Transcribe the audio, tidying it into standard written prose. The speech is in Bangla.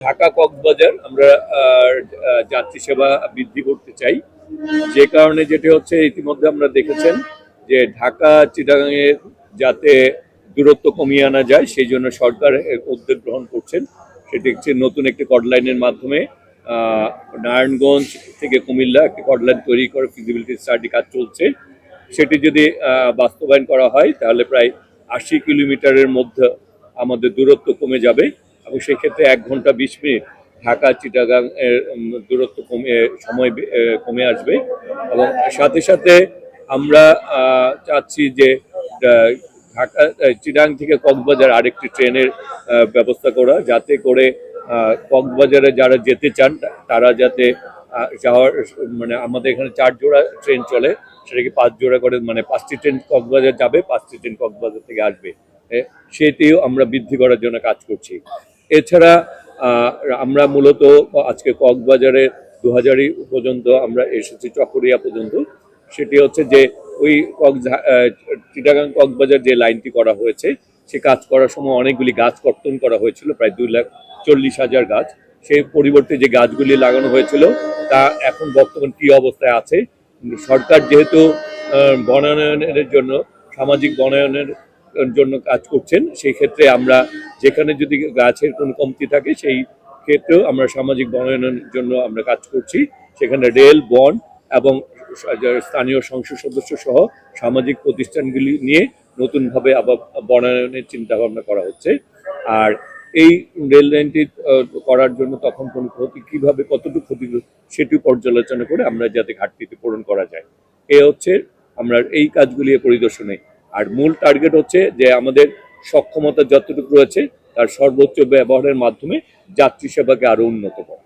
ঢাকা কক্সবাজার আমরা যাত্রী সেবা বৃদ্ধি করতে চাই, যে কারণে যেটি হচ্ছে ইতিমধ্যে আমরা দেখেছেন যে ঢাকা চিটাগাঙে যাতে দূরত্ব কমিয়ে আনা যায় সেই জন্য সরকার উদ্যোগ গ্রহণ করছেন। সেটি হচ্ছে নতুন একটি কড লাইনের মাধ্যমে নারায়ণগঞ্জ থেকে কুমিল্লা একটি কড লাইন তৈরি করে ফিজিবিলিটি স্টাডি কাজ চলছে। সেটি যদি বাস্তবায়ন করা হয় তাহলে প্রায় ৮০ কিলোমিটারের মধ্যে আমাদের দূরত্ব কমে যাবে এবং সেক্ষেত্রে ১ ঘন্টা ২০ মিনিট ঢাকা চিটাগাং এর দূরত্ব সময় কমে আসবে। এবং সাথে সাথে আমরা চাচ্ছি যে ঢাকা চিটাগাং থেকে কক্সবাজার আরেকটি ট্রেনের ব্যবস্থা করা, যাতে করে কক্সবাজারে যারা যেতে চান তারা যাতে যাওয়ার মানে আমাদের এখানে ৪ জোড়া ট্রেন চলে, সেটাকে ৫ জোড়া করে মানে ৫টি ট্রেন কক্সবাজার যাবে, ৫টি ট্রেন কক্সবাজার থেকে আসবে, সেটিও আমরা বৃদ্ধি করার জন্য কাজ করছি। এছাড়া আমরা মূলত আজকে কক্সবাজারে ২০০০ পর্যন্ত আমরা এসেছি, চকরিয়া পর্যন্ত। সেটি হচ্ছে যে ওই চিটাগাং কক্সবাজার যে লাইনটি করা হয়েছে সে কাজ করার সময় অনেকগুলি গাছ কর্তন করা হয়েছিল, প্রায় ২,৪০,০০০ গাছ। সেই পরিবর্তে যে গাছগুলি লাগানো হয়েছিল তা এখন বর্তমান কি অবস্থায় আছে। সরকার যেহেতু বনায়নের জন্য সামাজিক বনায়নের জন্য কাজ করছেন, সেই ক্ষেত্রে আমরা যেখানে যদি গাছের কোনো কমতি থাকে সেই ক্ষেত্রেও আমরা সামাজিক বনায়নের জন্য আমরা কাজ করছি। সেখানে রেল, বন এবং স্থানীয় সংসদ সদস্য সহ সামাজিক প্রতিষ্ঠানগুলি নিয়ে নতুনভাবে আবার বনায়নের চিন্তা ভাবনা করা হচ্ছে। আর এই রেল লাইনটি করার জন্য তখন কোন ক্ষতি কিভাবে কতটুকু ক্ষতি সেটিও পর্যালোচনা করে আমরা যাতে ঘাটতিটি পূরণ করা যায়, এ হচ্ছে আমরা এই কাজগুলি পরিদর্শনে। আর মূল টার্গেট হচ্ছে যে আমাদের সক্ষমতা যতটুকু রয়েছে তার সর্বোচ্চ ব্যবহারের মাধ্যমে যাত্রী সেবাকে আরো উন্নত করা।